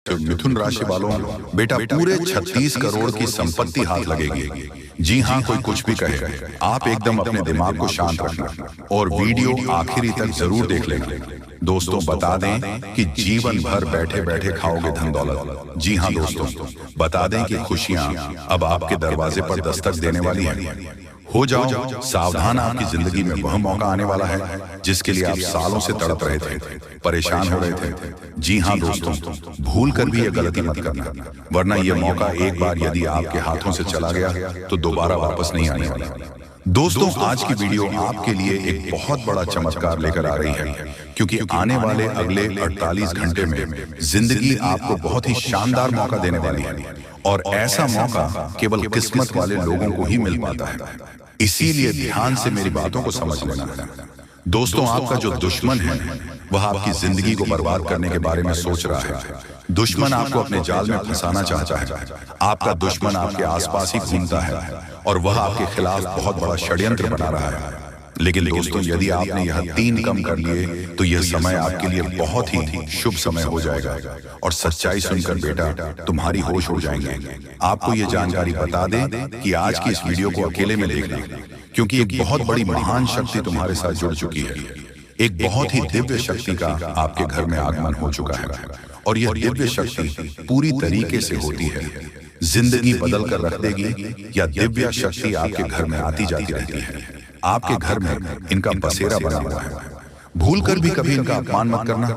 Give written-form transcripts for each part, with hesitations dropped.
तो मिथुन राशि वालों, बेटा पूरे 36 करोड़ की संपत्ति हाथ लगेगी। जी हाँ, कोई कुछ भी कहे, आप एकदम अपने दिमाग को शांत रखना और वीडियो आखिरी तक जरूर देख लेना। दोस्तों बता दें कि जीवन भर बैठे बैठे खाओगे धन दौलत। जी हाँ दोस्तों, बता दें कि खुशियां अब आपके दरवाजे पर दस्तक देने वाली हैं। हो जाओ सावधान, आपकी जिंदगी में वह मौका आने वाला है जिसके लिए आप सालों से तड़प रहे थे, परेशान हो रहे थे। जी हाँ दोस्तों, भूल कर भी ये गलती मत करना, वरना यह मौका एक बार यदि आपके हाथों से चला गया तो दोबारा वापस नहीं आने वाला। दोस्तों आज की वीडियो आपके लिए एक बहुत बड़ा चमत्कार लेकर आ रही है, क्योंकि आने वाले अगले 48 घंटे में जिंदगी आपको बहुत ही शानदार मौका देने वाली है, और ऐसा मौका केवल किस्मत वाले लोगों को ही मिल पाता है। इसीलिए ध्यान से मेरी बातों को समझ लेना है। दोस्तों आपका जो दुश्मन है वह आपकी जिंदगी को बर्बाद करने के बारे में सोच रहा है। दुश्मन आपको अपने जाल में फंसाना चाहता है। आपका दुश्मन आपके आसपास ही घूमता है और वह आपके खिलाफ बहुत बड़ा षड्यंत्र बना रहा है। लेकिन दोस्तों यदि आपने यह 3 कम कर लिए तो यह समय आपके लिए बहुत ही शुभ समय हो जाएगा, और सच्चाई सुनकर बेटा तुम्हारी होश उड़ जाएंगे। आपको यह जानकारी बता दें कि आज की इस वीडियो को अकेले में देखना, क्योंकि एक बहुत बड़ी महान शक्ति तुम्हारे साथ जुड़ चुकी है। एक बहुत ही दिव्य शक्ति का आपके घर में आगमन हो चुका है, और यह दिव्य शक्ति पूरी तरीके से होती है। जिंदगी बदल कर रख देगी या दिव्य शक्ति आपके घर में आती जाती रहती है। आपके घर में इनका बसेरा बना हुआ है। भूल कर भी कभी इनका अपमान मत करना,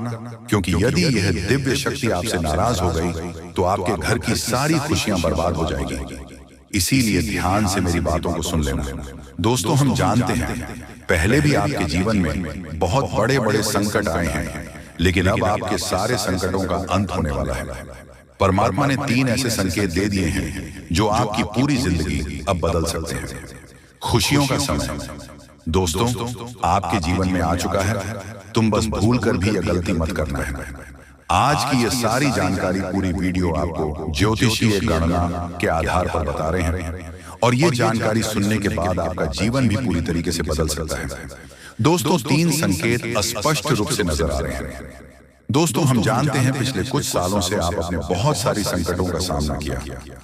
क्योंकि यदि यह दिव्य शक्ति आपसे नाराज हो गई तो आपके घर की सारी खुशियां बर्बाद हो जाएगी। इसीलिए ध्यान से मेरी बातों को सुन लेना। दोस्तों हम जानते हैं पहले भी आपके जीवन में बहुत बड़े बड़े संकट आए हैं, लेकिन अब आपके सारे संकटों का अंत होने वाला है। परमात्मा ने 3 ऐसे संकेत दे दिए हैं जो आपकी पूरी जिंदगी अब बदल सकते हैं। खुशियों का समय दोस्तों आपके जीवन में आ चुका है, तुम बस भूल कर भी यह गलती मत करना है। आज की यह सारी जानकारी, पूरी वीडियो आपको ज्योतिषीय गणना के आधार पर बता रहे हैं, और यह जानकारी सुनने के बाद आपका जीवन भी पूरी तरीके से बदल सकता है। दोस्तों 3 संकेत स्पष्ट रूप से नजर आ रहे हैं। दोस्तों हम जानते हैं पिछले कुछ सालों से आप अपने बहुत सारी संकटों का सामना किया,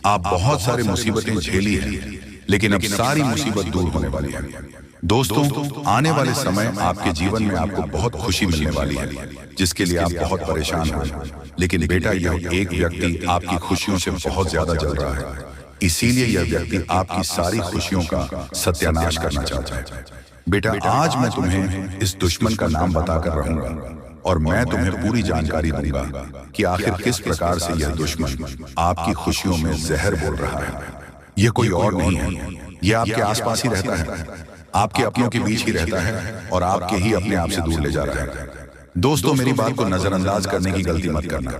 आप बहुत सारी मुसीबतें झेली हैं, लेकिन अब सारी मुसीबत दूर होने वाली है। दोस्तों आने वाले समय आपके जीवन में आपको बहुत खुशी मिलने वाली है, जिसके लिए आप बहुत परेशान हैं। लेकिन बेटा यह एक व्यक्ति आपकी खुशियों से बहुत ज्यादा जल रहा है, इसीलिए यह व्यक्ति आपकी सारी खुशियों का सत्यानाश करना चाहता है। बेटा आज मैं तुम्हें इस दुश्मन का नाम बताकर रहूंगा, और मैं तुम्हें पूरी जानकारी दूंगा कि आखिर किस प्रकार से यह दुश्मन आपकी खुशियों में जहर बोल रहा है। यह कोई और नहीं है, यह आपके आसपास ही रहता है, आपके अपनों के बीच ही रहता है, और आपके ही अपने आप से दूर ले जा रहा है। दोस्तों मेरी बात को नजरअंदाज करने की गलती मत करना।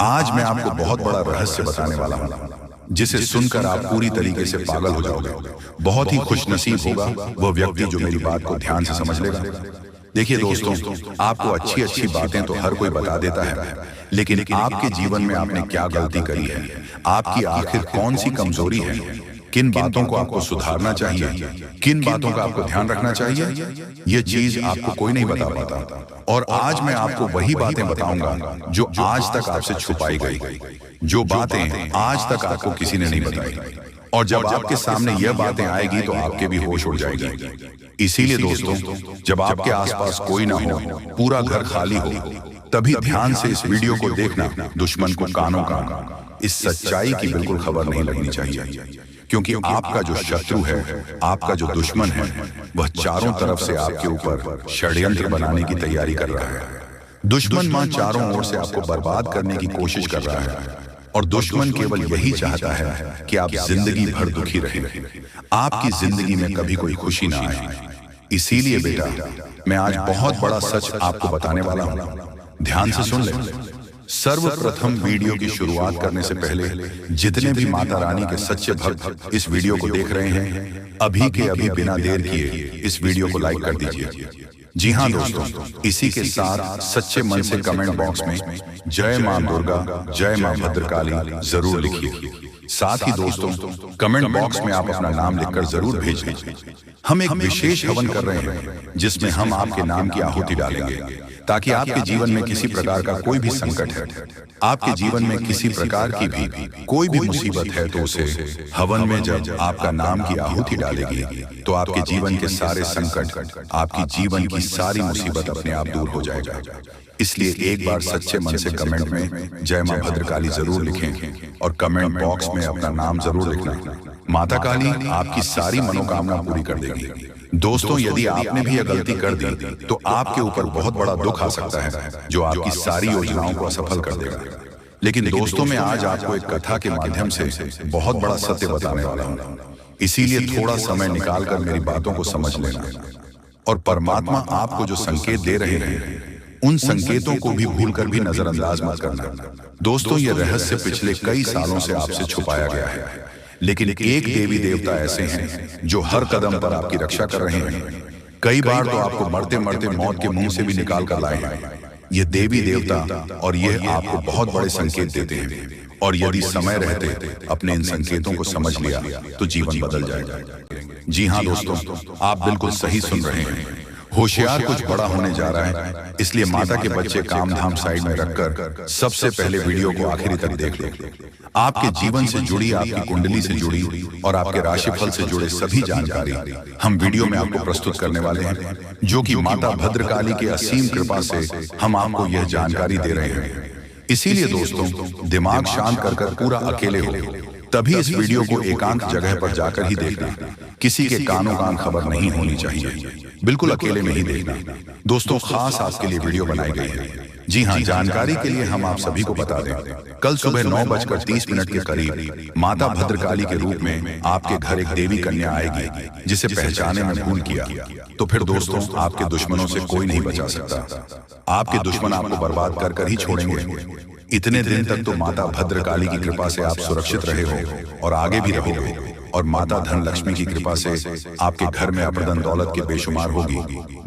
आज मैं आपको बहुत बड़ा रहस्य बताने वाला हूं, जिसे सुनकर आप पूरी तरीके से पागल हो जाओगे। बहुत ही खुशनसीब होगा वह व्यक्ति जो मेरी बात को ध्यान से समझ लेगा। देखिए दोस्तों, आपको अच्छी अच्छी बातें तो हर कोई बता देता है, लेकिन आपके जीवन में आपने क्या गलती करी है, आपकी आखिर कौन सी कमजोरी है, किन बातों को आपको सुधारना चाहिए, किन बातों का आपको ध्यान रखना चाहिए, ये चीज आपको कोई नहीं बता पाता। और आज मैं आपको वही बातें बताऊंगा जो आज तक आपसे छुपाई गई, जो बातें आज तक आपको किसी ने नहीं बताई, और जब आपके सामने यह बातें आएगी तो आपके भी होश उड़ जाएगी। इसीलिए दोस्तों जब आपके आसपास कोई ना हो, पूरा घर खाली हो, तभी ध्यान से इस वीडियो को देखना। दुश्मन को कानों का इस सच्चाई की बिल्कुल खबर नहीं लगनी चाहिए, क्योंकि आपका जो शत्रु है, आपका जो दुश्मन है, वह चारों तरफ से आपके ऊपर षड्यंत्र बनाने की तैयारी कर रहा है। दुश्मन मां चारों ओर से आपको बर्बाद करने की कोशिश कर रहा है, और दुश्मन केवल यही चाहता है कि आप जिंदगी भर दुखी रहें, आपकी जिंदगी में कभी कोई खुशी ना आए। इसीलिए बेटा मैं आज बहुत बड़ा सच आपको बताने वाला हूं, ध्यान से सुन ले। सर्वप्रथम वीडियो की शुरुआत करने से पहले जितने भी माता रानी के सच्चे भक्त इस वीडियो को देख रहे हैं, अभी के अभी बिना देर किए इस वीडियो को लाइक कर दीजिए। जी हाँ दोस्तों, इसी के साथ सच्चे मन से कमेंट बॉक्स में जय मां दुर्गा, जय मां भद्रकाली जरूर लिखिए। साथ ही दोस्तों कमेंट बॉक्स में आप अपना नाम लिखकर जरूर भेज दीजिए। हम एक विशेष हवन कर रहे हैं जिसमें हम आपके नाम की आहुति डालेंगे, ताकि आपके जीवन में किसी प्रकार का कोई भी संकट है, आपके जीवन में किसी प्रकार की भी कोई भी मुसीबत है, तो उसे हवन में जब आपका नाम की आहुति डालेगी तो आपके जीवन के सारे संकट, आपकी जीवन की सारी मुसीबत अपने आप दूर हो जाएगा। इसलिए एक बार सच्चे मन से कमेंट में जय मां भद्रकाली जरूर लिखें और कमेंट बॉक्स में अपना नाम जरूर लिखना। माता काली आपकी सारी मनोकामना पूरी कर देगी। दोस्तों, यदि आपने भी यह गलती कर दी तो आपके ऊपर बहुत बड़ा दुख आ सकता है जो आपकी सारी योजनाओं को असफल कर देगा। लेकिन दोस्तों, मैं आज आपको एक कथा के माध्यम से बहुत बड़ा सत्य बताने वाला हूँ, इसीलिए थोड़ा समय निकालकर मेरी बातों को समझ लेना। और परमात्मा आपको जो संकेत दे रहे हैं उन संकेतों को भी भूलकर भी नजरअंदाज मत करना। दोस्तों, यह रहस्य पिछले कई सालों से आपसे छुपाया गया है, लेकिन एक देवी देवता ऐसे हैं जो हर कदम पर आपकी रक्षा कर रहे हैं। कई बार तो आपको मरते मरते मौत के मुंह से भी निकाल कर लाए हैं ये देवी देवता, और ये आपको बहुत बड़े संकेत देते हैं। और यदि समय रहते अपने इन संकेतों को समझ लिया तो जीवन बदल जाएगा। जी हाँ दोस्तों, आप बिल्कुल सही सुन रहे हैं। होशियार कुछ बड़ा होने जा रहा है, इसलिए माता के बच्चे काम धाम साइड में रखकर सबसे पहले वीडियो को आखिरी तक देख लें। आपके जीवन से जुड़ी, आपकी कुंडली से जुड़ी और आपके राशिफल से जुड़े सभी जानकारी हम वीडियो में आपको प्रस्तुत करने वाले हैं, जो कि माता भद्रकाली की असीम कृपा से हम आपको यह जानकारी दे रहे हैं। इसीलिए दोस्तों, दिमाग शांत कर पूरा अकेले हो, तभी इस वीडियो को एकांत जगह पर जाकर ही देखना। किसी के कानों कान खबर नहीं होनी चाहिए, बिल्कुल अकेले में ही देखना। दोस्तों, खास आपके लिए वीडियो बनाई गई है। जी हाँ, जानकारी के लिए हम आप सभी को बता दें, कल सुबह 9:30 के करीब माता भद्रकाली के रूप में आपके घर एक देवी कन्या आएगी, जिसे पहचाने में भूल किया तो फिर दोस्तों, आपके दुश्मनों से कोई नहीं बचा सकता। आपके दुश्मन आपको बर्बाद कर कर ही छोड़ेंगे। इतने दिन तक तो माता भद्रकाली की कृपा से आप सुरक्षित रहे हो और आगे भी रहोगे, और माता धन लक्ष्मी की कृपा से आपके घर में अप्रदन दौलत के बेशुमार होगी।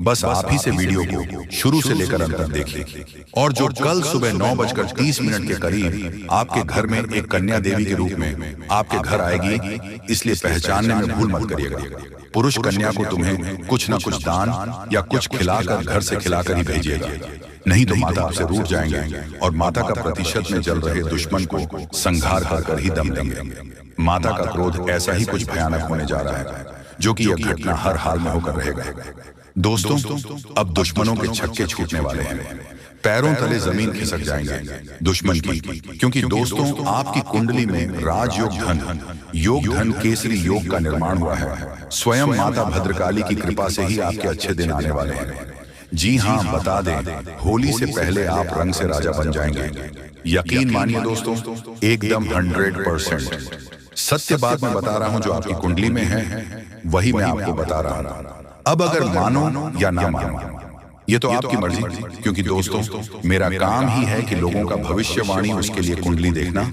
बस आप ही से वीडियो को शुरू से लेकर अंत तक देखिए। और जो कल सुबह 9:30 के करीब आपके घर में एक कन्या देवी के रूप में आपके घर आएगी, इसलिए पहचानने में भूल मत करिएगा। पुरुष कन्या को तुम्हें कुछ न कुछ दान या कुछ खिलाकर, घर से खिलाकर ही भेजिएगा, नहीं तो माता आपसे रूठ जाएंगे और माता का प्रतिशत में जल रहे दुश्मन को संहार कर ही दम देंगे। माता का क्रोध ऐसा ही कुछ भयानक होने जा रहा है, जो कि यह घटना हर हाल में होकर रहेगा। दोस्तों, अब दुश्मनों के छक्के छूटने वाले हैं, पैरों तले जमीन खिसक जाएंगे दुश्मन की, क्योंकि दोस्तों, आपकी कुंडली में राजयोग धन केसरी योग का निर्माण हुआ है। स्वयं माता भद्रकाली की कृपा से ही आपके अच्छे दिन आने वाले हैं। जी हाँ, बता दें, होली से पहले आप रंग से राजा बन जाएंगे। यकीन मानिए दोस्तों, एकदम 100% सत्य बात मैं बता रहा हूं। जो आपकी कुंडली में है वही मैं आपको बता रहा हूं। अब अगर मानो या ना मानो, ये तो आपकी मर्जी, क्योंकि दोस्तों, मेरा काम ही है कि लोगों का भविष्यवाणी, उसके लिए कुंडली देखना,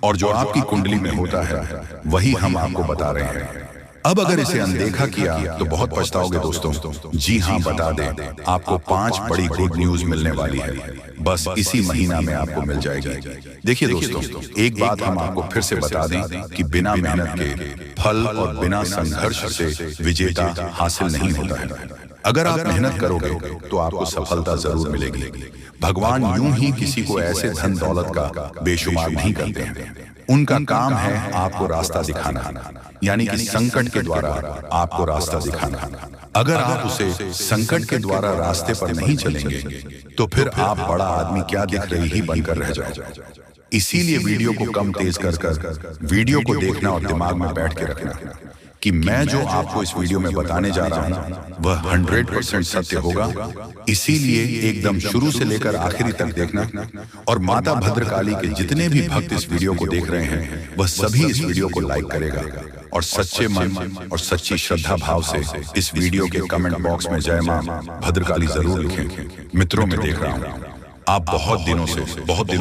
और जो आपकी कुंडली में होता है वही हम आपको बता रहे हैं। अब अगर इसे अनदेखा किया तो बहुत पछताओगे दोस्तों। जी हाँ, बता दें, आपको 5 बड़ी गुड न्यूज मिलने वाली है, बस इसी महीना में आपको मिल जाएगी। देखिए दोस्तों, एक बात हम आपको फिर से बता दें कि बिना मेहनत के फल और बिना संघर्ष से विजेता हासिल नहीं होता है। अगर आप मेहनत करोगे तो आपको सफलता जरूर मिलेगी। भगवान यूं ही किसी को ऐसे धन दौलत का बेशुमार नहीं करते हैं। उनका काम है आपको रास्ता दिखाना, यानी कि संकट के द्वारा आपको रास्ता दिखाना। अगर आप उसे संकट के द्वारा रास्ते पर नहीं चलेंगे तो फिर आप बड़ा आदमी क्या दिख रही ही बनकर रह जाओगे। इसीलिए वीडियो को कम तेज कर वीडियो को देखना और दिमाग में बैठ के रखना कि मैं जो आपको इस वीडियो में बताने जा रहा हूं वह 100% सत्य होगा। इसीलिए एकदम शुरू से लेकर आखिरी तक देखना, और माता भद्रकाली के जितने भी भक्त इस वीडियो को देख रहे हैं वह सभी इस वीडियो को लाइक करेगा और सच्चे मन और सच्ची श्रद्धा भाव से इस वीडियो के कमेंट बॉक्स में जय मां भद्रकाली जरूर लिखें। मित्रों, मैं देख रहा हूं आप बहुत दिनों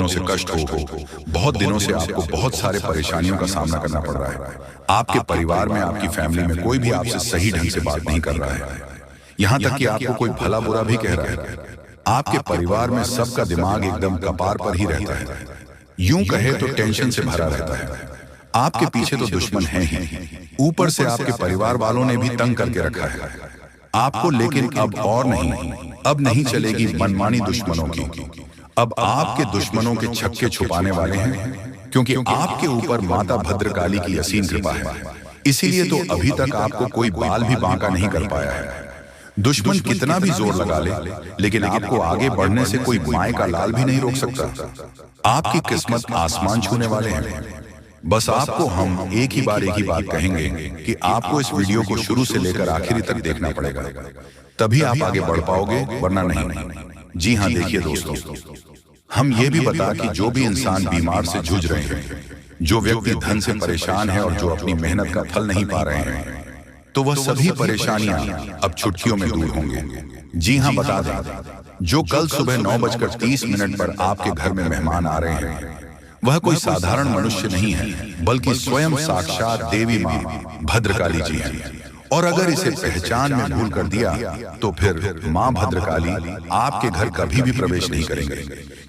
से कष्ट हो, बहुत दिनों से आपको बहुत सारे परेशानियों का सामना करना पड़ रहा है। आपके परिवार में, आपकी फैमिली में कोई भी आपसे सही ढंग से बात नहीं कर रहा है, यहाँ तक कि आपको कोई भला बुरा भी कह रहा है। आपके परिवार में सबका दिमाग एकदम कपार पर ही रहता है, यूं कहे तो टेंशन से भरा रहता है। आपके पीछे तो दुश्मन है ही, ऊपर से आपके परिवार वालों ने भी तंग करके रखा है। आपको लेकिन अब नहीं चलेगी मनमानी दुश्मनों की। अब आपके दुश्मनों के छक्के छुपाने वाले हैं, क्योंकि आपके ऊपर माता भद्रकाली की असीम कृपा है। इसीलिए तो अभी तक आपको कोई बाल भी बांका नहीं कर पाया है। दुश्मन कितना भी जोर लगा ले, लेकिन आपको आगे बढ़ने से कोई माए का लाल भी नहीं रोक सकता। आपकी किस्मत आसमान छूने वाले हैं। बस आपको हम एक ही बात कहेंगे कि आपको इस वीडियो को शुरू से लेकर आखिरी तक देखना पड़ेगा, तभी आप आगे बढ़ पाओगे, वरना नहीं। जी हाँ, देखिए दोस्तों, हम ये भी बता कि जो भी इंसान बीमार से जूझ रहे हैं, जो व्यक्ति धन से परेशान है और जो अपनी मेहनत का फल नहीं पा रहे हैं, तो वह सभी परेशानियां अब छुट्टियों में दूर होंगे। जी हाँ, बता दें, जो कल सुबह 9:30 पर आपके घर में मेहमान आ रहे हैं, वह कोई साधारण मनुष्य नहीं है, बल्कि स्वयं साक्षात देवी मां भद्रकाली जी हैं। और अगर इसे पहचान में भूल कर दिया तो फिर मां भद्रकाली आपके घर कभी भी प्रवेश नहीं करेंगे,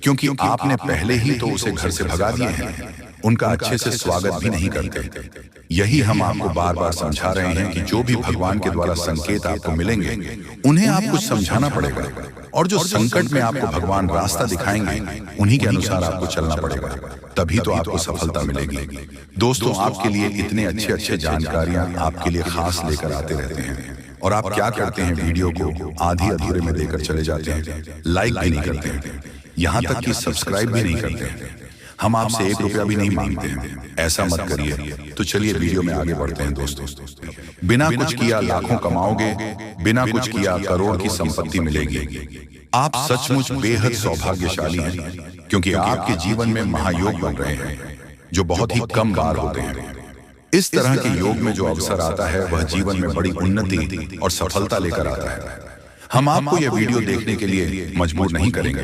क्योंकि आपने पहले ही तो उसे घर से भगा दिए हैं। उनका अच्छे से स्वागत भी नहीं करते। यही हम आपको बार बार समझा रहे हैं कि जो भी भगवान के द्वारा संकेत आपको मिलेंगे, उन्हें आप कुछ समझाना पड़ेगा, और जो संकट में आपको भगवान रास्ता दिखाएंगे, उन्हीं के अनुसार आपको चलना पड़ेगा, तभी तो आपको सफलता मिलेगी। दोस्तों, आपके लिए इतने अच्छे जानकारियां आपके लिए खास लेकर आते रहते हैं, और आप क्या करते हैं, वीडियो को आधी अधूरे में देकर चले जाते हैं, लाइक भी नहीं करते हैं, यहाँ तक कि सब्सक्राइब भी नहीं करते हैं। हम आपसे 1 रुपया भी नहीं मांगते हैं, ऐसा मत करिए। तो चलिए वीडियो में आगे बढ़ते हैं दोस्तों। बिना कुछ किया लाखों कमाओगे, बिना कुछ किया करोड़ की संपत्ति मिलेगी। आप सचमुच बेहद सौभाग्यशाली हैं, क्योंकि आपके जीवन में महायोग बन रहे हैं, जो बहुत ही कम बार होते हैं। इस तरह के योग में जो अवसर आता है, वह जीवन में बड़ी उन्नति और सफलता लेकर आता है। हम आपको यह वीडियो देखने के लिए मजबूर नहीं करेंगे,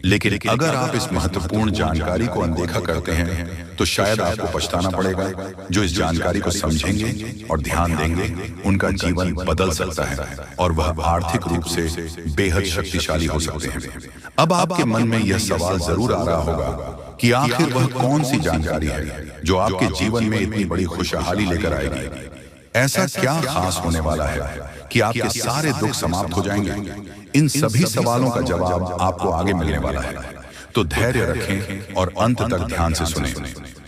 लेकिन अगर आप इस महत्वपूर्ण जानकारी को अनदेखा करते हैं, तो शायद आपको पछताना पड़ेगा। जो इस जानकारी को समझेंगे और ध्यान देंगे, उनका जीवन बदल सकता है, और वह आर्थिक रूप से बेहद शक्तिशाली हो सकते हैं। अब आपके मन में यह सवाल जरूर आ रहा होगा कि आखिर वह कौन सी जानकारी है जो आपके जीवन में इतनी बड़ी खुशहाली लेकर आएगी। ऐसा क्या खास होने वाला है कि आपके सारे दुख समाप्त हो जाएंगे? इन सभी सवालों का जवाब आपको आगे मिलने वाला है, तो धैर्य रखें और अंत तक ध्यान से सुनें,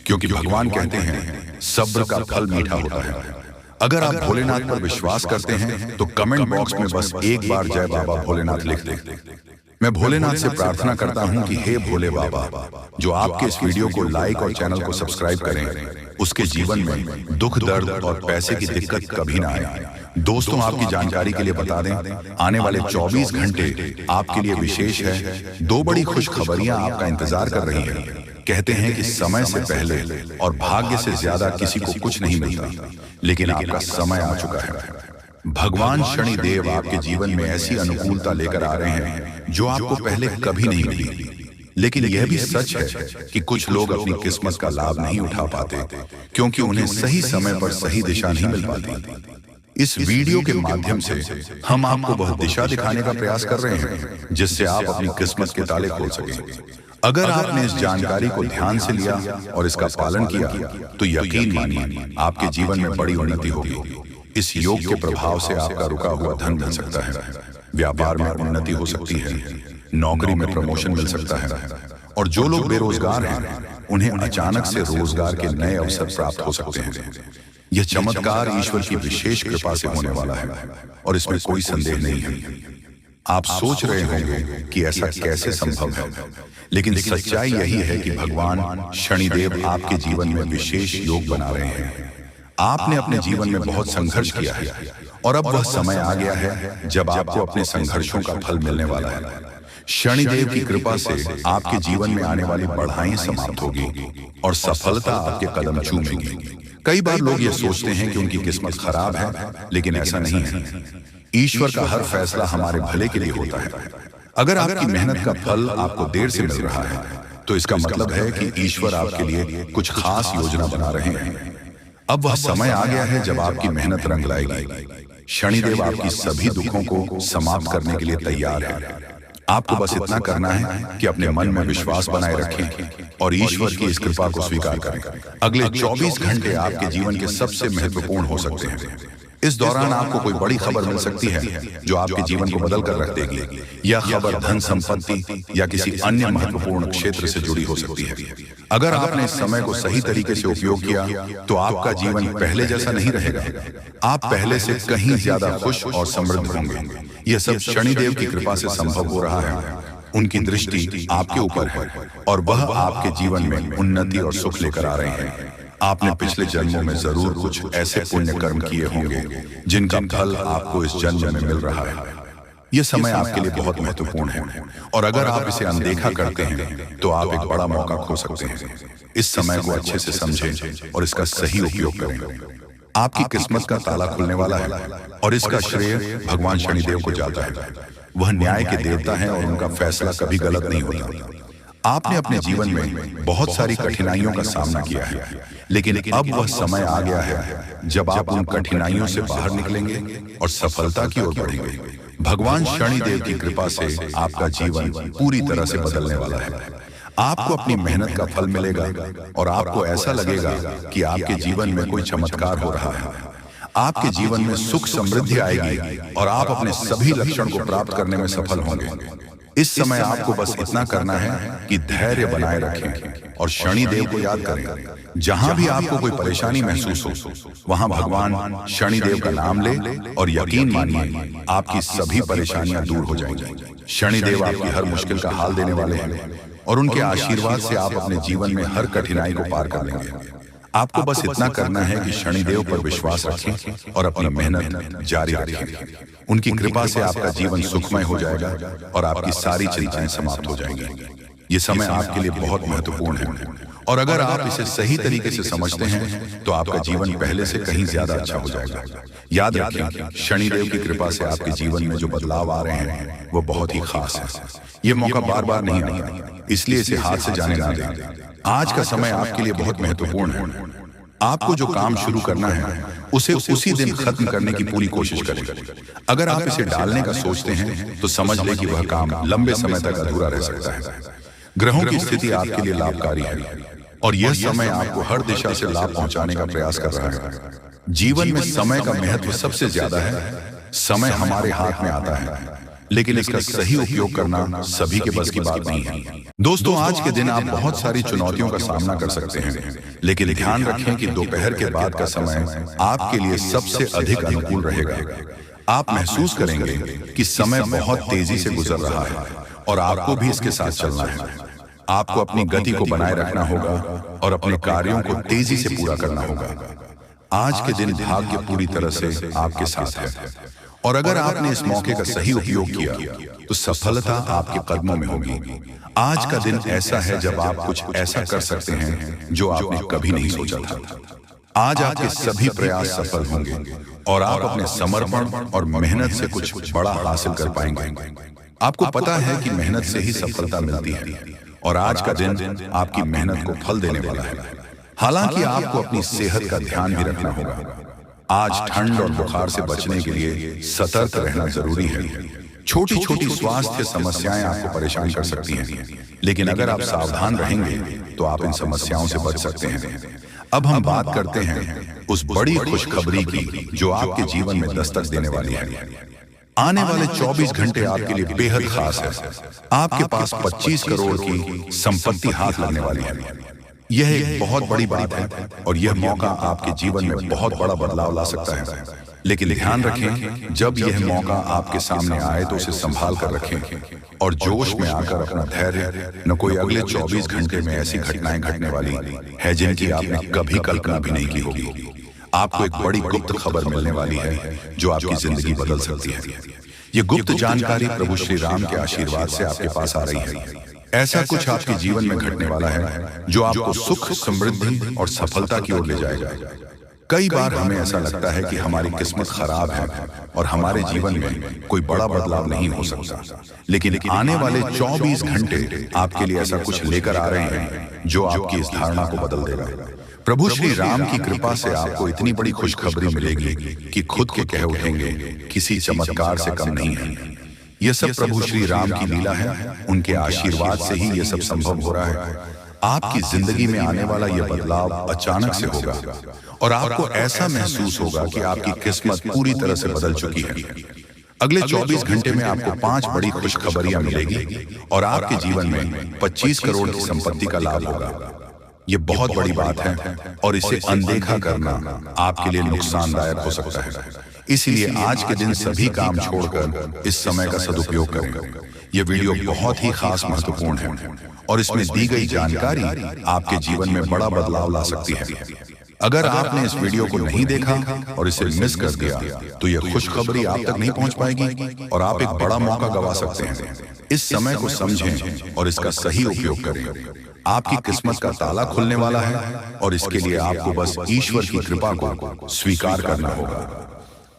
क्योंकि भगवान कहते हैं सब्र का फल मीठा होता है। अगर आप भोलेनाथ पर विश्वास करते हैं, तो कमेंट बॉक्स में बस एक बार जय बाबा भोलेनाथ लिख दें। मैं भोलेनाथ से प्रार्थना करता हूं कि हे भोले बाबा, जो आपके इस वीडियो को लाइक और चैनल को सब्सक्राइब करें, उसके जीवन में दुख, दर्द और पैसे की दिक्कत कभी ना आए। दोस्तों, आपकी जानकारी के लिए बता दें, आने वाले 24 घंटे आपके लिए विशेष है। 2 बड़ी खुशखबरियां आपका इंतजार कर रही हैं। कहते हैं कि समय से पहले और भाग्य से ज्यादा किसी को कुछ नहीं मिलता, लेकिन आपका समय आ चुका है। भगवान शनिदेव आपके जीवन में ऐसी अनुकूलता लेकर आ रहे हैं जो आपको पहले कभी नहीं मिली। लेकिन यह भी सच है कि कुछ लोग अपनी किस्मत का लाभ नहीं उठा पाते, क्योंकि उन्हें सही समय पर सही दिशा नहीं मिल पाती। इस वीडियो के माध्यम से हम आपको वह दिशा दिखाने का प्रयास कर रहे हैं, जिससे आप अपनी किस्मत के ताले खोल सकें। अगर आपने इस जानकारी को ध्यान से लिया और इसका पालन किया, तो यकीन मानिए आपके जीवन में बड़ी उन्नति होगी। इस योग के प्रभाव से आपका रुका हुआ धन मिल सकता है, व्यापार में उन्नति हो सकती है, नौकरी में प्रमोशन मिल सकता है, और जो लोग बेरोजगार हैं, उन्हें अचानक से रोजगार के नए अवसर प्राप्त हो सकते हैं। यह चमत्कार ईश्वर की विशेष कृपा से होने वाला है, और इसमें कोई संदेह नहीं है। आप सोच रहे होंगे कि ऐसा कैसे संभव है, लेकिन सच्चाई यही है कि भगवान शनिदेव आपके जीवन में विशेष योग बना रहे हैं। आपने अपने जीवन में बहुत संघर्ष किया है, और अब वह समय आ गया है जब आपको अपने संघर्षों का फल मिलने वाला है। शनिदेव की कृपा से आपके जीवन में आने वाली बढ़ाई समाप्त होगी, और सफलता आपके कदम चूमेगी। कई बार लोग ये सोचते हैं कि उनकी किस्मत खराब है, लेकिन ऐसा नहीं है। ईश्वर का हर फैसला हमारे भले के लिए होता है। अगर आपकी मेहनत का फल आपको देर से मिल रहा है, तो इसका मतलब है कि ईश्वर आपके लिए कुछ खास योजना बना रहे हैं। अब वह समय आ गया है जब आपकी मेहनत रंग लाएगी। शनिदेव आपकी सभी दुखों को समाप्त करने के लिए तैयार है। आपको बस इतना करना है कि अपने मन में विश्वास बनाए रखें और ईश्वर की इस कृपा को स्वीकार करें। अगले 24 घंटे आपके जीवन के सबसे महत्वपूर्ण हो सकते हैं। इस दौरान आपको कोई बड़ी खबर मिल सकती है जो आपके जीवन को बदल कर रख देगी। यह खबर धन संपत्ति या किसी अन्य महत्वपूर्ण क्षेत्र से जुड़ी हो सकती है। अगर आपने इस समय को सही तरीके से उपयोग किया तो आपका जीवन पहले जैसा नहीं रहेगा। आप पहले से कहीं ज्यादा खुश और समृद्ध होंगे। यह सब शनिदेव की कृपा से संभव हो रहा है। उनकी दृष्टि आपके ऊपर है और वह आपके जीवन में उन्नति और सुख लेकर आ रहे हैं। आपने पिछले जन्मों में जरूर कुछ ऐसे पुण्य कर्म किए होंगे जिनका फल आपको इस जन्म में मिल रहा है। यह समय आपके लिए बहुत महत्वपूर्ण है और अगर आप इसे अनदेखा करते हैं तो आप एक बड़ा मौका खो सकते हैं। इस समय को अच्छे से समझें और इसका सही उपयोग करें। आपकी किस्मत का ताला खुलने वाला है और इसका श्रेय भगवान शनिदेव को जाता है। वह न्याय के देवता हैं और उनका फैसला कभी गलत नहीं होता। आपने अपने जीवन में बहुत सारी कठिनाइयों का सामना किया है, लेकिन अब वह समय आ गया है जब आप उन कठिनाइयों से बाहर निकलेंगे और सफलता की ओर बढ़ेंगे। भगवान शनिदेव की कृपा से आपका जीवन पूरी तरह से बदलने वाला है। आपको अपनी मेहनत का फल मिलेगा और आपको ऐसा लगेगा कि आपके जीवन में कोई चमत्कार हो रहा है। आपके जीवन में सुख समृद्धि आएगी और आप अपने सभी लक्ष्यों को प्राप्त करने में सफल होंगे। इस समय आपको बस इतना करना है कि धैर्य बनाए रखें और शनिदेव को याद करें। जहां भी आपको कोई परेशानी महसूस हो वहां भगवान शनिदेव का नाम ले और यकीन मानिए आपकी सभी परेशानियां दूर हो जाएंगी। शनिदेव आपकी हर मुश्किल का हाल देने वाले हैं और उनके आशीर्वाद से आप अपने जीवन में हर कठिनाई को पार कर लेंगे। आपको बस इतना करना है कि शनिदेव पर विश्वास रखें और अपनी मेहनत जारी रखें। उनकी कृपा से आपका जीवन सुखमय हो जाएगा और आपकी सारी चिंताएं समाप्त हो जाएंगी। ये समय आपके लिए बहुत महत्वपूर्ण है और अगर आप इसे सही तरीके से समझते हैं तो आपका जीवन पहले से कहीं ज्यादा अच्छा हो जाएगा। याद रखें, शनिदेव की कृपा से आपके जीवन में जो बदलाव आ रहे हैं वो बहुत ही खास है। ये मौका बार बार नहीं आता, इसलिए इसे हाथ से जाने ना दें। आज का समय आपके लिए बहुत महत्वपूर्ण है। आपको जो काम शुरू करना है उसे उसी दिन खत्म करने की पूरी कोशिश करें। अगर आप इसे डालने का सोचते हैं तो समझ लें कि वह काम लंबे समय तक अधूरा रह सकता है। ग्रहों की स्थिति आपके लिए लाभकारी है और यह समय आपको हर दिशा से लाभ पहुंचाने का प्रयास कर रहा है। जीवन में समय का महत्व सबसे ज्यादा है। समय हमारे हाथ में आता है लेकिन इसका सही उपयोग करना सभी के बस की बात नहीं है। दोस्तों, आज के दिन आप बहुत सारी चुनौतियों का सामना कर सकते हैं, लेकिन ध्यान रखें कि दोपहर के बाद का समय आपके लिए सबसे अधिक अनुकूल रहेगा। आप महसूस करेंगे कि समय बहुत तेजी से गुजर रहा है और आपको भी इसके साथ चलना है। आपको अपनी गति को बनाए रखना होगा और अपने कार्यों को तेजी से पूरा करना होगा। आज के दिन भाग्य पूरी तरह से आपके साथ है और अगर आपने इस मौके का सही उपयोग किया तो सफलता आपके कदमों में होगी। आज का दिन ऐसा है जब आप कुछ ऐसा कर सकते हैं जो आपने कभी नहीं सोचा था। आज आपके सभी प्रयास सफल होंगे और आप अपने समर्पण और मेहनत से कुछ बड़ा हासिल कर पाएंगे। आपको पता है कि मेहनत से ही सफलता मिलती है और आज का दिन आपकी मेहनत को फल देने वाला है। हालांकि आपको अपनी सेहत का ध्यान भी रखना होगा। आज ठंड और बुखार से बचने के लिए सतर्क रहना जरूरी है। छोटी छोटी स्वास्थ्य समस्याएं आपको परेशान कर सकती हैं, लेकिन अगर आप सावधान रहेंगे तो आप इन समस्याओं से बच सकते हैं। अब हम बात करते हैं उस बड़ी खुशखबरी की जो आपके जीवन में दस्तक देने वाली है। आने वाले 24 घंटे आपके लिए बेहद खास है। आपके पास 25 करोड़ की संपत्ति हाथ लगने वाली है। यह एक बहुत बड़ी बात है और यह मौका आपके जीवन में बहुत बड़ा बदलाव ला सकता है। लेकिन ध्यान रखें, जब यह मौका आपके सामने आए तो उसे संभाल कर रखें और जोश में आकर अपना धैर्य, न कोई अगले 24 घंटे में ऐसी घटनाएं घटने वाली है जिनकी आपने कभी कल्पना भी नहीं की होगी। आपको एक बड़ी गुप्त खबर मिलने वाली है जो आपकी जिंदगी बदल सकती है। ये गुप्त जानकारी प्रभु श्री राम के आशीर्वाद से आपके पास आ रही है। ऐसा कुछ आपके जीवन में घटने वाला है जो आपको सुख, समृद्धि और सफलता की ओर ले जाएगा। कई बार हमें ऐसा लगता है कि हमारी किस्मत खराब है और हमारे जीवन में कोई बड़ा बदलाव नहीं हो सकता, लेकिन आने वाले 24 घंटे आपके लिए ऐसा कुछ लेकर आ रहे हैं जो आपकी इस धारणा को बदल देगा। प्रभु श्री राम की कृपा से आपको इतनी बड़ी खुशखबरी मिलेगी कि खुद के कह उठेंगे, किसी चमत्कार से कम नहीं है। यह सब प्रभु श्री राम की लीला है। उनके आशीर्वाद से ही यह सब संभव हो रहा है। आपकी जिंदगी में आने वाला यह बदलाव अचानक से होगा और आपको ऐसा महसूस होगा कि आपकी किस्मत पूरी तरह से बदल चुकी है। अगले 24 घंटे में आपको 5 बड़ी खुशखबरियां मिलेगी और आपके जीवन में 25 करोड़ की संपत्ति का लाभ होगा। ये बहुत बड़ी बात है और इसे अनदेखा करना आपके लिए नुकसानदायक हो सकता है। इसीलिए आज के दिन सभी काम छोड़कर इस समय का सदुपयोग करें। यह वीडियो बहुत ही खास महत्वपूर्ण है और इसमें दी गई जानकारी आपके जीवन में बड़ा बदलाव ला सकती है। अगर आपने इस वीडियो को नहीं देखा और इसे मिस कर दिया तो यह खुशखबरी आप तक नहीं पहुंच पाएगी और आप एक बड़ा मौका गंवा सकते हैं। इस समय को समझें और इसका सही उपयोग करें। आपकी किस्मत का ताला खुलने वाला है और इसके लिए आपको बस ईश्वर की कृपा को स्वीकार करना होगा।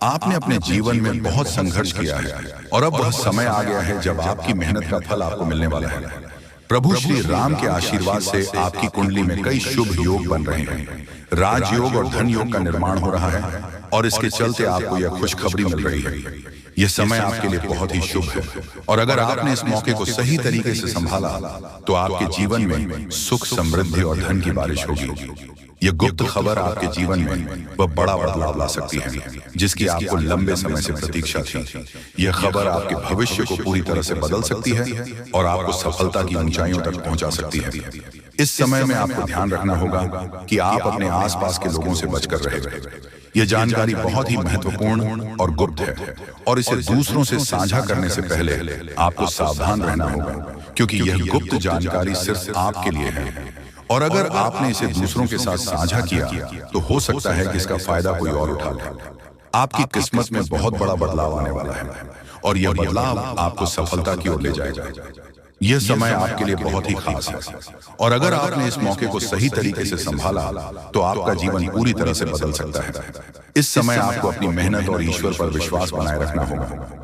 आपने अपने जीवन में बहुत संघर्ष किया है और अब वह समय आ गया है जब आपकी मेहनत का फल आपको मिलने वाला है। प्रभु श्री राम के आशीर्वाद से आपकी कुंडली में कई शुभ योग बन रहे हैं। राजयोग और धन योग का निर्माण हो रहा है और इसके चलते आपको यह खुशखबरी मिल रही है। यह समय आपके लिए बहुत ही शुभ है और अगर आपने इस मौके को सही तरीके से संभाला तो आपके जीवन में सुख, समृद्धि और धन की बारिश होगी। यह गुप्त खबर आपके जीवन में वह बड़ा बदलाव ला सकती है जिसकी आपको लंबे समय से प्रतीक्षा थी। यह खबर आपके भविष्य को पूरी तरह से बदल सकती है और आपको सफलता की ऊंचाइयों तक पहुंचा सकती है। इस समय में आपको ध्यान रखना होगा कि आप अपने आसपास के लोगों से बचकर रहें। यह जानकारी बहुत ही महत्वपूर्ण और गुप्त है और इसे दूसरों से साझा करने से पहले आपको सावधान रहना होगा क्योंकि यह गुप्त जानकारी सिर्फ आपके लिए है और अगर आपने इसे दूसरों के साथ साझा किया तो हो सकता है कि इसका फायदा कोई और उठा ले। आपकी किस्मत में बहुत बड़ा बदलाव आने वाला है और यह बदलाव आपको सफलता की ओर ले जाएगा। यह समय आपके लिए बहुत ही खास है और अगर आपने इस मौके को सही तरीके से संभाला तो आपका जीवन पूरी तरह से बदल सकता है। इस समय आपको अपनी मेहनत और ईश्वर पर विश्वास बनाए रखना होगा।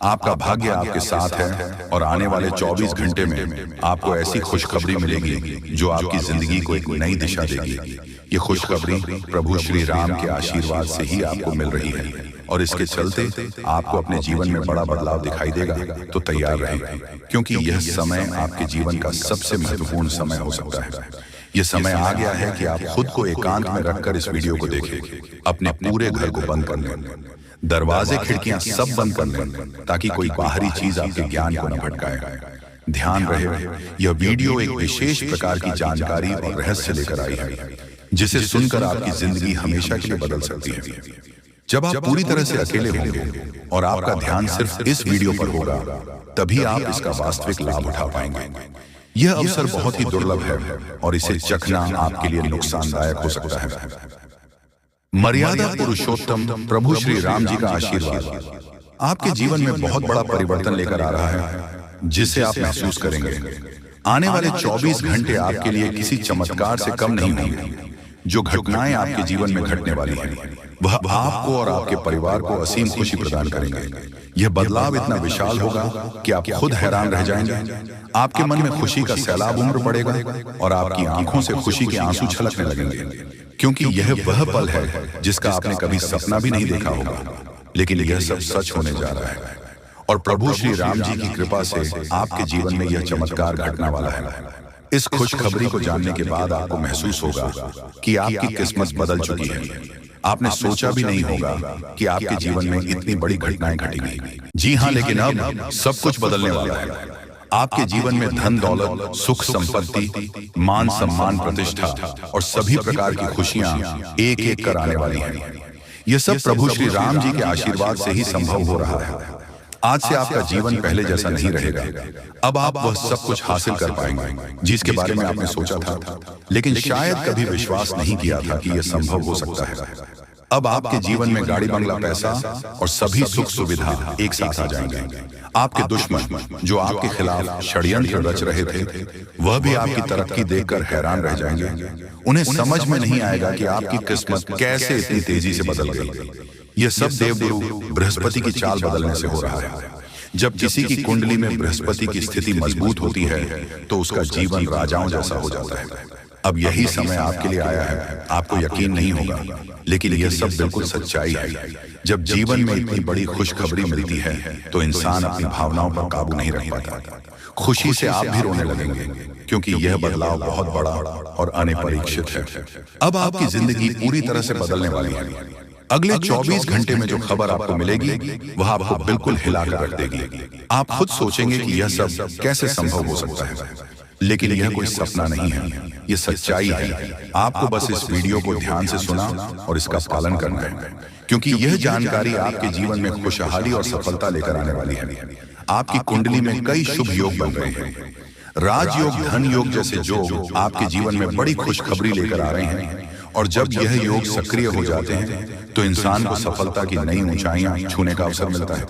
आपका भाग्य आपके साथ है और आने वाले 24 घंटे में आपको ऐसी खुशखबरी मिलेगी जो आपकी जिंदगी को एक नई दिशा देगी। ये खुशखबरी प्रभु श्री राम के आशीर्वाद से ही आपको मिल रही है और इसके चलते आपको अपने जीवन में बड़ा बदलाव दिखाई देगा। तो तैयार रहें क्योंकि यह समय आपके जीवन का सबसे महत्वपूर्ण समय हो सकता है। यह समय आ गया है कि आप खुद को एकांत में रखकर इस वीडियो को देखें। अपने पूरे घर को बंद कर लें, दरवाजे खिड़कियां सब बंद कर लें ताकि कोई बाहरी चीज आपके ज्ञान को न भटकाए। ध्यान रहे यह वीडियो एक विशेष प्रकार की जानकारी और रहस्य लेकर आई है जिसे सुनकर आपकी जिंदगी हमेशा के लिए बदल सकती है। जब आप पूरी तरह से अकेले होंगे और आपका ध्यान सिर्फ इस वीडियो पर होगा तभी आप इसका वास्तविक लाभ उठा पाएंगे। यह अवसर बहुत ही दुर्लभ है और इसे चखना आपके लिए नुकसानदायक हो सकता है। मर्यादा पुरुषोत्तम प्रभु श्री राम जी का आशीर्वाद आपके जीवन में बहुत बड़ा परिवर्तन लेकर आ रहा है जिसे आप महसूस करेंगे। आने वाले 24 घंटे आपके लिए किसी चमत्कार से कम नहीं होंगे। जो घटनाएं आपके जीवन में घटने वाली हैं वह आपको और आपके परिवार को असीम खुशी प्रदान करेंगे। यह बदलाव इतना विशाल होगा कि आप खुद हैरान रह जाएंगे। आपके मन में खुशी का सैलाब उमड़ पड़ेगा और आपकी आंखों से खुशी के आंसू छलकने लगेंगे क्योंकि यह वह पल है जिसका आपने कभी सपना भी नहीं देखा होगा, लेकिन यह सब सच होने जा रहा है और प्रभु श्री राम जी की कृपा से आपके जीवन में यह चमत्कार घटने वाला है। इस खुशखबरी को जानने के बाद आपको महसूस होगा कि आपकी किस्मत बदल चुकी है। आपने सोचा भी नहीं होगा कि आपके जीवन में इतनी बड़ी घटनाएं घटेंगी। जी हाँ, लेकिन अब सब कुछ बदलने वाला है। आपके जीवन में धन दौलत, सुख संपत्ति, मान सम्मान, प्रतिष्ठा और सभी प्रकार की खुशियां एक एक कर आने वाली हैं। यह सब प्रभु श्री राम जी के आशीर्वाद से ही संभव हो रहा है। आज से आपका जीवन पहले जैसा नहीं रहेगा। अब आप वह सब कुछ हासिल कर पाएंगे जिसके बारे में आपने सोचा था लेकिन शायद कभी विश्वास नहीं किया था कि यह संभव हो सकता है। अब आपके जीवन में गाड़ी बंगला, पैसा और सभी सुख सुविधा एक साथ आ जाएंगे। आपके दुश्मन जो आपके खिलाफ षड्यंत्र रच रहे थे वह भी आपकी तरक्की देखकर हैरान रह जाएंगे। उन्हें समझ में नहीं आएगा कि आपकी किस्मत कैसे इतनी तेजी से बदल गई। यह सब देवगुरु बृहस्पति की चाल बदलने से हो रहा है। जब किसी की कुंडली में बृहस्पति की स्थिति मजबूत होती है तो उसका जीवन राजाओं जैसा हो जाता है। अब यही समय आपके लिए आया है। आपको यकीन नहीं होगा लेकिन यह सब बिल्कुल सच्चाई है। जब जीवन में इतनी बड़ी खुशखबरी मिलती है तो इंसान अपनी भावनाओं पर काबू नहीं रख पाता। खुशी से आप भी रोने लगेंगे। क्योंकि यह बदलाव बहुत बड़ा और अनपरीक्षित है। अब आपकी जिंदगी पूरी तरह से बदलने वाली है। अगले 24 घंटे में जो खबर आपको मिलेगी वह आपको बिल्कुल हिलाकर रख देगी। आप खुद सोचेंगे कि यह सब कैसे संभव हो सकता है, लेकिन यह कोई सपना नहीं है, यह सच्चाई है। आपको बस इस वीडियो को ध्यान से सुना और इसका पालन करना है, क्योंकि यह जानकारी आपके जीवन में खुशहाली और सफलता लेकर आने वाली है। आपकी कुंडली में कई शुभ योग बन रहे हैं। राजयोग, धन योग जैसे योग आपके जीवन में बड़ी खुशखबरी लेकर आ रहे हैं, और जब यह योग सक्रिय हो जाते हैं तो इंसान को सफलता की नई ऊंचाइयां छूने का अवसर मिलता है।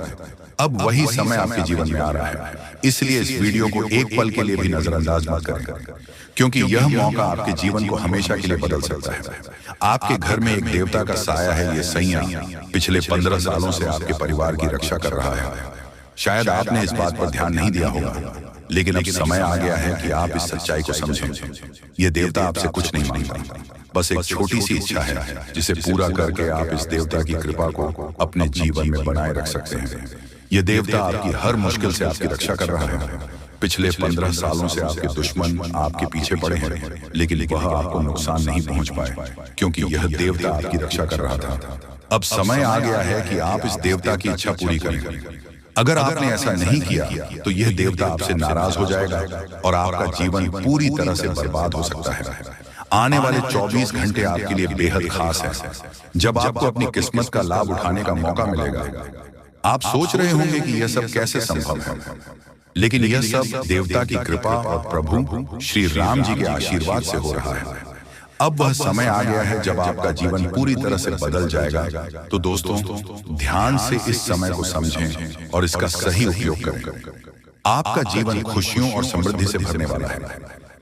अब वही समय आपके जीवन में आ रहा है, इसलिए इस वीडियो को एक पल के लिए भी नजरअंदाज मत करें, क्योंकि यह मौका आपके जीवन को हमेशा के लिए बदल सकता है। आपके घर में एक देवता का साया है, ये सैया पिछले 15 सालों से आपके परिवार की रक्षा कर रहा है। शायद आपने इस बात पर ध्यान नहीं दिया होगा, लेकिन अब समय आ गया है कि आप इस सच्चाई को समझें। यह देवता आपसे कुछ नहीं मांगता, बस एक छोटी सी इच्छा है जिसे पूरा करके आप इस देवता की कृपा को अपने जीवन में बनाए रख सकते हैं। यह देवता आपकी हर मुश्किल से आपकी रक्षा कर रहा है। पिछले 15 सालों से आपके दुश्मन आपके पीछे पड़े हैं, लेकिन वह आपको नुकसान नहीं पहुंच पाए, क्योंकि यह देवता आपकी रक्षा कर रहा था। अब समय आ गया है कि आप इस देवता की इच्छा पूरी करें। अगर आपने ऐसा नहीं किया तो यह देवता आपसे नाराज हो जाएगा और आपका जीवन पूरी तरह से बर्बाद हो सकता है। आने वाले 24 घंटे आपके लिए बेहद खास है, जब आपको अपनी किस्मत का लाभ उठाने का मौका मिलेगा। आप सोच रहे होंगे कि यह सब कैसे संभव है, लेकिन यह सब देवता की कृपा और प्रभु श्री राम जी के आशीर्वाद से हो रहा है। अब वह समय आ गया है जब आपका जीवन पूरी तरह से बदल जाएगा। तो दोस्तों, ध्यान से इस समय को समझें और इसका सही उपयोग करें। आपका जीवन खुशियों और समृद्धि से भरने वाला है।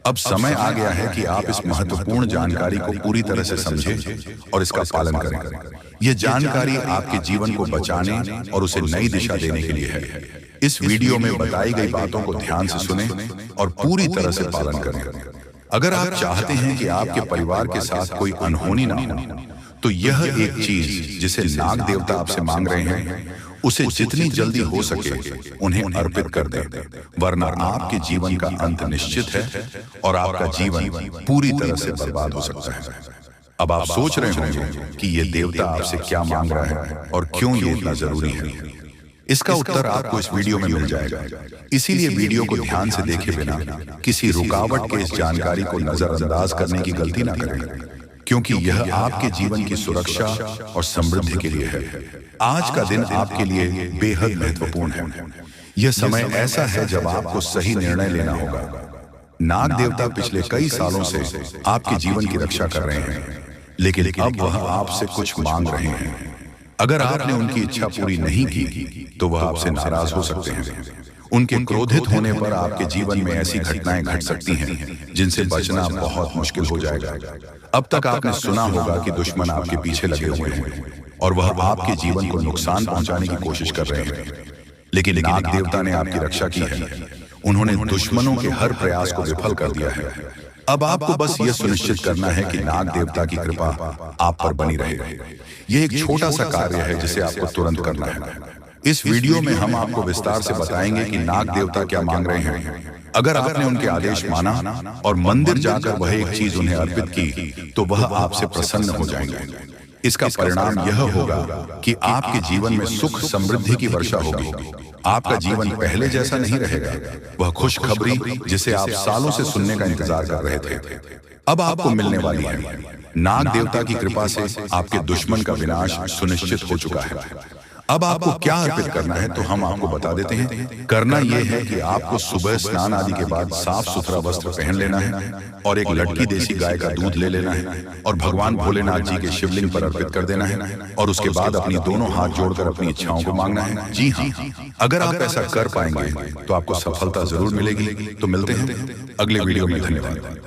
अब समय आ गया है कि आप इस महत्वपूर्ण जानकारी को पूरी तरह से समझें और इसका पालन करें। यह जानकारी आपके जीवन को बचाने और उसे नई दिशा देने के लिए है। इस वीडियो में बताई गई बातों को ध्यान से सुनें और पूरी तरह से पालन करें। अगर आप चाहते हैं कि आपके परिवार के साथ कोई अनहोनी ना हो, तो यह एक चीज जिसे नाग देवता आपसे मांग रहे हैं, उसे जितनी जल्दी हो सके उन्हें अर्पित कर दें, वरना आपके जीवन का अंत निश्चित है और आपका जीवन पूरी तरह से बर्बाद हो सकता है। अब आप सोच रहे होंगे कि यह देवता आपसे क्या मांग रहा है और क्यों ये इतना जरूरी है। इसका उत्तर आपको इस वीडियो में मिल जाएगा, इसीलिए वीडियो को ध्यान से देखे बिना किसी रुकावट के इस जानकारी को नजरअंदाज करने की गलती ना करें, क्योंकि यह आपके जीवन की सुरक्षा और समृद्धि के लिए है। आज का दिन आपके लिए बेहद महत्वपूर्ण है। यह समय ऐसा है जब आपको सही निर्णय लेना होगा। नाग देवता पिछले कई सालों से आपके जीवन की रक्षा कर रहे हैं, लेकिन अब वह आपसे कुछ मांग रहे हैं। अगर आपने उनकी इच्छा पूरी नहीं की तो वह आपसे नाराज हो सकते हैं। उनके क्रोधित होने पर आपके जीवन में ऐसी घटनाएं घट सकती हैं जिनसे बचना बहुत मुश्किल हो जाएगा। अब तक आपने सुना होगा कि दुश्मन आपके पीछे लगे हुए हैं और वह आपके जीवन को नुकसान पहुंचाने की कोशिश कर रहे हैं, लेकिन नाग देवता ने आपकी रक्षा की है। उन्होंने दुश्मनों के हर प्रयास को विफल कर दिया है। अब आपको बस यह सुनिश्चित करना है कि नाग देवता की कृपा आप पर बनी रहे। यह एक छोटा सा कार्य है जिसे आपको तुरंत करना है। इस वीडियो में हम आपको विस्तार से बताएंगे कि नाग देवता क्या मांग रहे हैं। अगर आपने उनके आदेश माना और मंदिर जाकर वह एक चीज उन्हें अर्पित की तो वह आपसे प्रसन्न हो जाएंगे। इसका परिणाम यह होगा कि आपके जीवन में सुख समृद्धि की वर्षा होगी। आपका जीवन पहले जैसा नहीं रहेगा। वह खुशखबरी जिसे आप सालों से सुनने का इंतजार कर रहे थे, अब आपको मिलने वाली है। नाग देवता की कृपा से आपके दुश्मन का विनाश सुनिश्चित हो चुका है। अब आपको क्या अर्पित करना है तो हम आपको बता देते हैं। करना यह है कि आपको सुबह स्नान आदि के बाद साफ सुथरा वस्त्र पहन लेना है और एक लड़की देसी गाय का दूध ले लेना है और भगवान भोलेनाथ जी के शिवलिंग पर अर्पित कर देना है, और उसके बाद अपनी दोनों हाथ जोड़कर अपनी इच्छाओं को मांगना है। जी हाँ, अगर आप ऐसा कर पाएंगे तो आपको सफलता जरूर मिलेगी। तो मिलते हैं अगले वीडियो में। धन्यवाद।